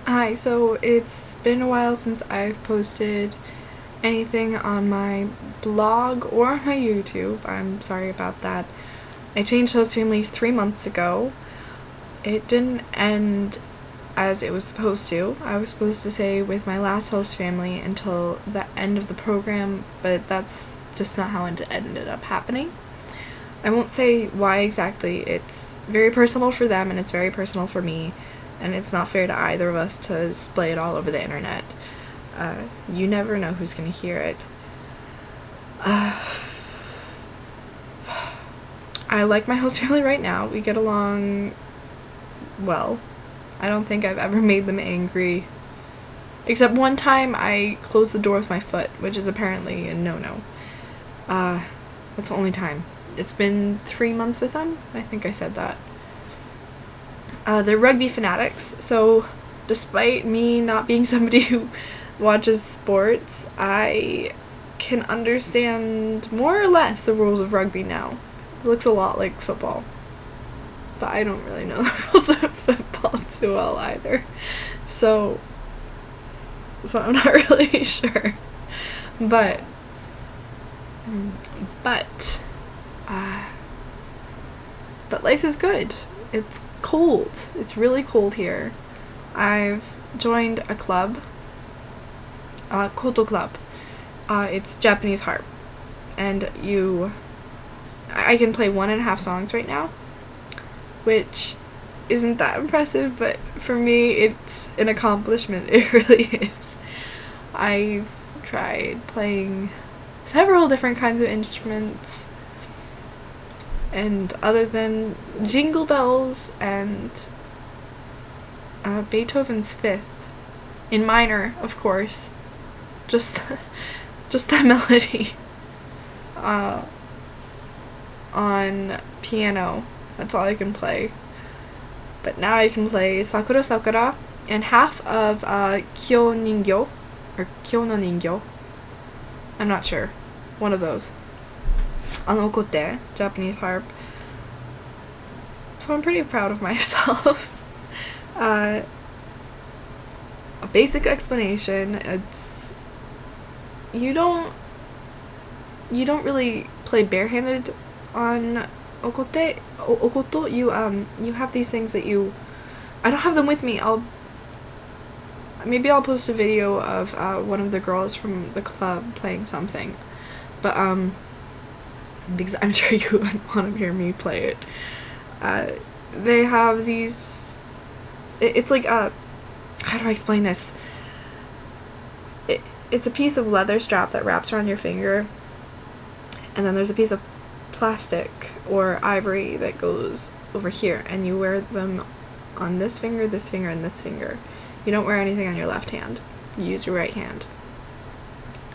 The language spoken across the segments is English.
Hi, so it's been a while since I've posted anything on my blog or on my YouTube. I'm sorry about that. I changed host families 3 months ago. It didn't end as it was supposed to. I was supposed to stay with my last host family until the end of the program, but that's just not how it ended up happening. I won't say why exactly. It's very personal for them and it's very personal for me, and it's not fair to either of us to splay it all over the internet. You never know who's gonna hear it. I like my host family right now. We get along well. I don't think I've ever made them angry. Except one time I closed the door with my foot, which is apparently a no-no. That's the only time. It's been 3 months with them. I think I said that. They're rugby fanatics, so despite me not being somebody who watches sports, I can understand more or less the rules of rugby now. It looks a lot like football, but I don't really know the rules of football too well either. So I'm not really sure. But life is good. It's cold. It's really cold here. I've joined a club, Koto Club. It's Japanese harp, and I can play 1.5 songs right now, which isn't that impressive, but for me it's an accomplishment. It really is. I've tried playing several different kinds of instruments, and other than Jingle Bells and Beethoven's Fifth, in minor, of course, just the melody on piano. That's all I can play. But now I can play Sakura Sakura and half of Kyo Ningyo, or Kyo no Ningyo. I'm not sure. One of those. On okote, Japanese harp. So I'm pretty proud of myself. A basic explanation, it's you don't really play barehanded on okoto. You have these things that I don't have them with me. Maybe I'll post a video of one of the girls from the club playing something, but because I'm sure you wouldn't want to hear me play it. They have these. It's like how do I explain this? It's a piece of leather strap that wraps around your finger, and then there's a piece of plastic or ivory that goes over here, and you wear them on this finger, and this finger. You don't wear anything on your left hand. You use your right hand.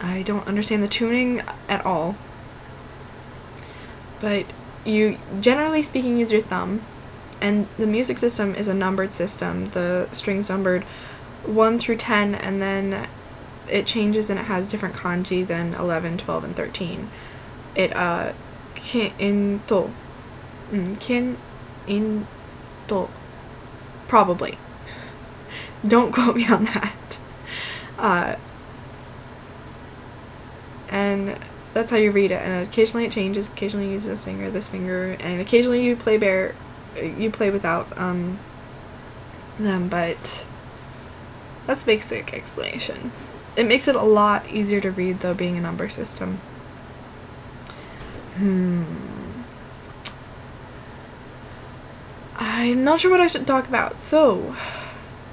I don't understand the tuning at all, but you, generally speaking, use your thumb, and the music system is a numbered system. The strings numbered 1 through 10, and then it changes and it has different kanji than 11, 12, and 13. It, probably. Don't quote me on that. And that's how you read it, and occasionally it changes. Occasionally you use this finger, and occasionally you play without them, but that's basic explanation. It makes it a lot easier to read, though, being a number system. I'm not sure what I should talk about, so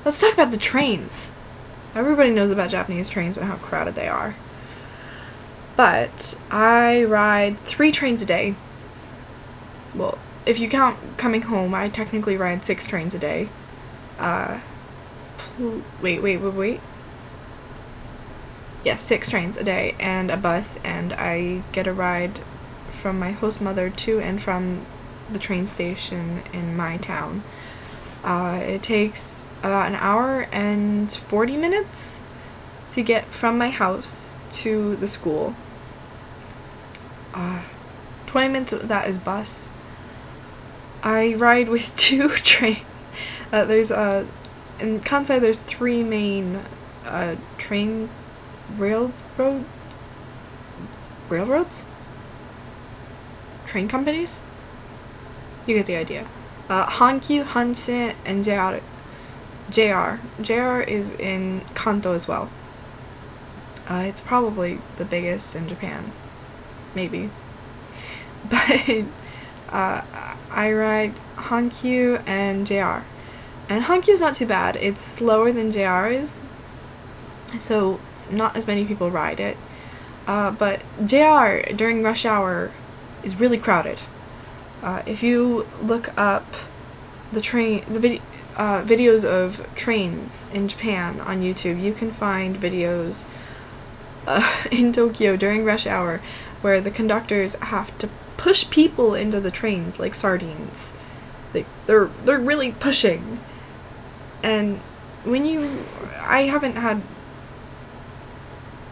let's talk about the trains. Everybody knows about Japanese trains and how crowded they are. But I ride 3 trains a day. Well, if you count coming home, I technically ride 6 trains a day. Wait. Yeah, 6 trains a day and a bus, and I get a ride from my host mother to and from the train station in my town. It takes about an hour and 40 minutes to get from my house to the school. 20 minutes of that is bus. I ride with 2 trains. There's in Kansai there's 3 main train railroads? Train companies? You get the idea. Hankyu, Hanshin, and JR. JR is in Kanto as well. It's probably the biggest in Japan. Maybe. But I ride Hankyu and JR. And Hankyu's not too bad. It's slower than JR is, so not as many people ride it. But JR during rush hour is really crowded. If you look up videos of trains in Japan on YouTube, you can find videos in Tokyo during rush hour where the conductors have to push people into the trains like sardines. They're really pushing. And I haven't had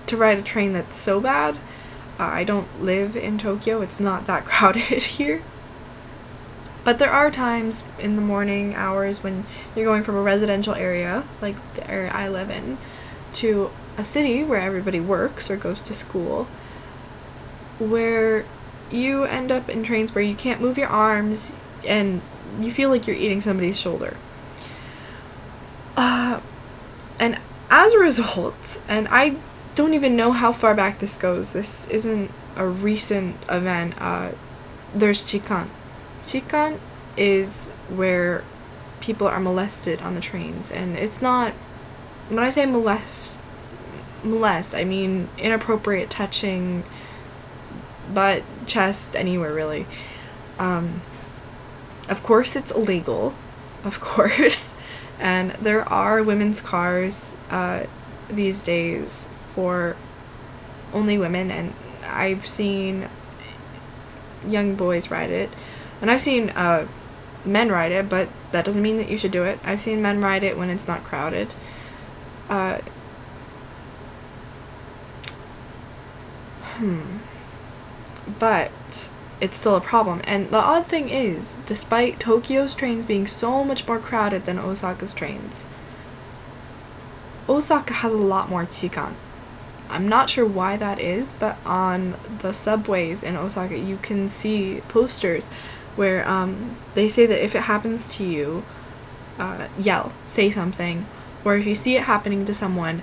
to ride a train that's so bad. I don't live in Tokyo. It's not that crowded here. But there are times in the morning hours when you're going from a residential area, like the area I live in, to a city where everybody works or goes to school, where you end up in trains where you can't move your arms and you feel like you're eating somebody's shoulder. And as a result, and I don't even know how far back this goes, this isn't a recent event, there's Chikan. Chikan is where people are molested on the trains, and it's not, when I say molest, I mean inappropriate touching, butt, chest, anywhere really. Of course it's illegal, of course, and there are women's cars these days for only women, and I've seen young boys ride it, and I've seen men ride it, but that doesn't mean that you should do it. I've seen men ride it when it's not crowded. But it's still a problem. And the odd thing is, despite Tokyo's trains being so much more crowded than Osaka's trains, Osaka has a lot more Chikan. I'm not sure why that is, but on the subways in Osaka you can see posters where they say that if it happens to you, yell, say something, or if you see it happening to someone,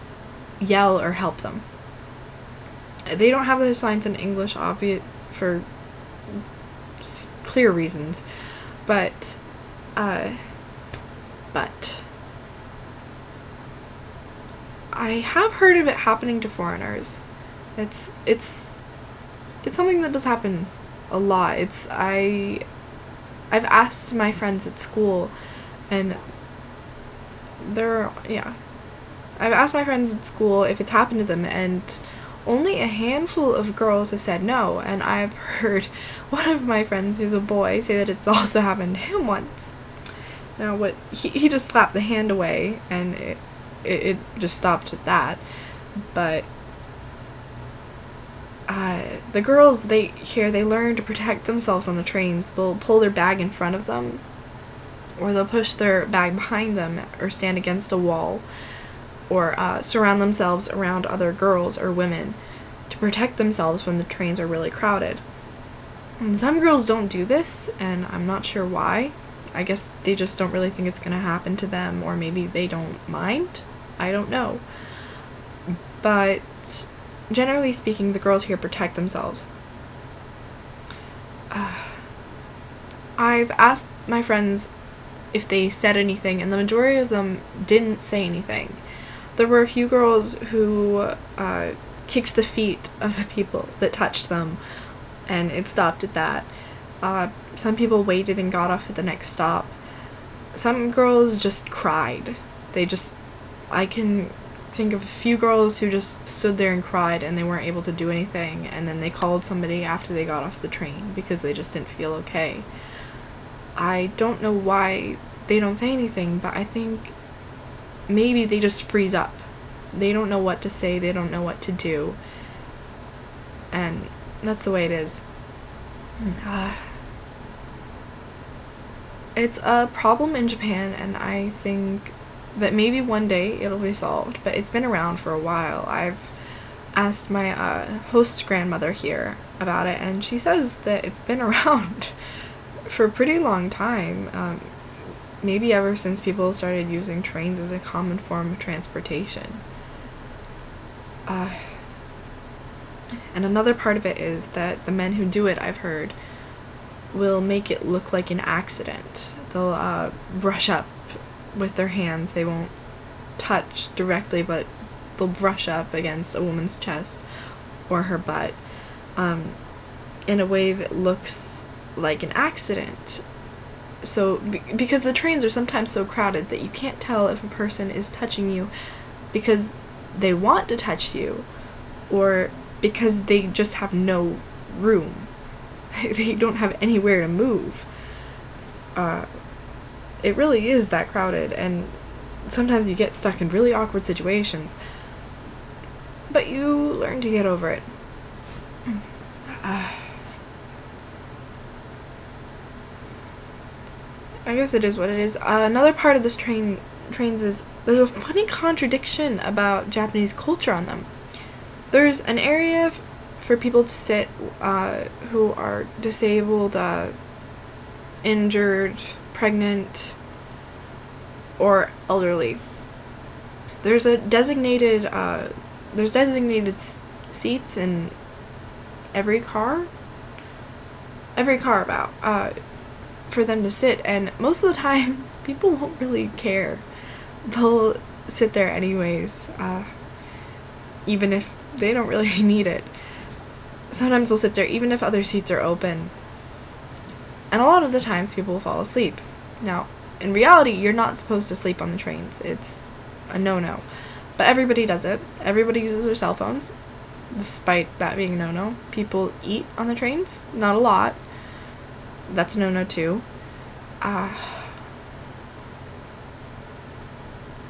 yell or help them. They don't have those signs in English, obvious for clear reasons, but I have heard of it happening to foreigners. It's something that does happen a lot. I've asked my friends at school, and I've asked my friends at school if it's happened to them, and only a handful of girls have said no, and I've heard one of my friends who's a boy say that it's also happened to him once. Now he just slapped the hand away, and it just stopped at that. But the girls, they learn to protect themselves on the trains. They'll pull their bag in front of them, or they'll push their bag behind them, or stand against a wall, or surround themselves around other girls or women to protect themselves when the trains are really crowded. And some girls don't do this, and I'm not sure why. I guess they just don't really think it's going to happen to them, or maybe they don't mind. I don't know. But generally speaking, the girls here protect themselves. I've asked my friends if they said anything, and the majority of them didn't say anything. There were a few girls who kicked the feet of the people that touched them, and it stopped at that. Some people waited and got off at the next stop. Some girls just cried. I can think of a few girls who just stood there and cried, and they weren't able to do anything, and then they called somebody after they got off the train because they just didn't feel okay. I don't know why they don't say anything, but I think maybe they just freeze up. They don't know what to say, they don't know what to do, and that's the way it is. It's a problem in Japan, and I think that maybe one day it'll be solved, but it's been around for a while. I've asked my host grandmother here about it, and she says that it's been around for a pretty long time. Maybe ever since people started using trains as a common form of transportation. And another part of it is that the men who do it, I've heard, will make it look like an accident. They'll brush up with their hands. They won't touch directly, but they'll brush up against a woman's chest or her butt in a way that looks like an accident. So, because the trains are sometimes so crowded that you can't tell if a person is touching you because they want to touch you or because they just have no room. They don't have anywhere to move. It really is that crowded, and sometimes you get stuck in really awkward situations. But you learn to get over it. I guess it is what it is. Another part of this trains is there's a funny contradiction about Japanese culture on them. There's an area for people to sit who are disabled, injured, pregnant, or elderly. There's designated seats in every car about for them to sit, and most of the time people won't really care. They'll sit there anyways, even if they don't really need it. Sometimes they'll sit there even if other seats are open, and a lot of the times people will fall asleep. Now, in reality, you're not supposed to sleep on the trains. It's a no-no, but everybody does it. Everybody uses their cell phones, despite that being a no-no. People eat on the trains, not a lot. That's a no-no too.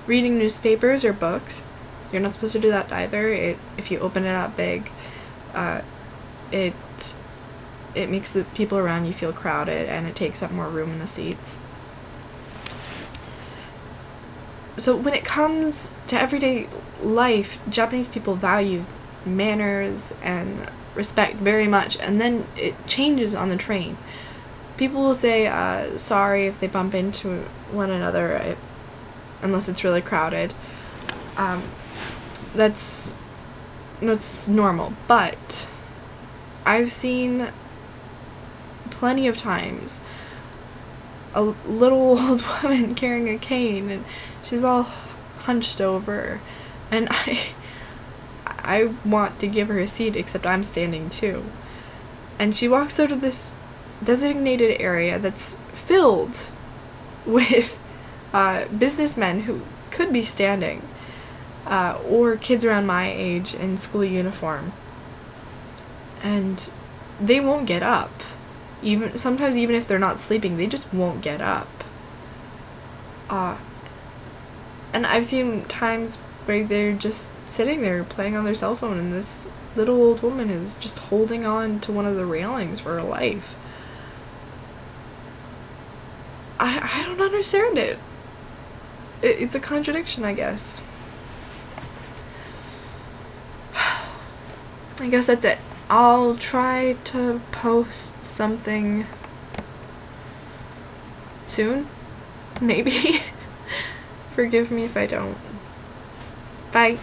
Reading newspapers or books, you're not supposed to do that either. If you open it up big, it makes the people around you feel crowded, and it takes up more room in the seats. So when it comes to everyday life, Japanese people value manners and respect very much, and then it changes on the train. People will say sorry if they bump into one another, unless it's really crowded. That's normal, but I've seen plenty of times a little old woman carrying a cane, and she's all hunched over, and I want to give her a seat, except I'm standing too. And she walks out of this designated area that's filled with businessmen who could be standing, or kids around my age in school uniform, and they won't get up. Sometimes even if they're not sleeping, they just won't get up. And I've seen times where they're just sitting there playing on their cell phone, and this little old woman is just holding on to one of the railings for her life. I don't understand it. It's a contradiction, I guess. I guess that's it. I'll try to post something soon. Maybe. Forgive me if I don't. Bye.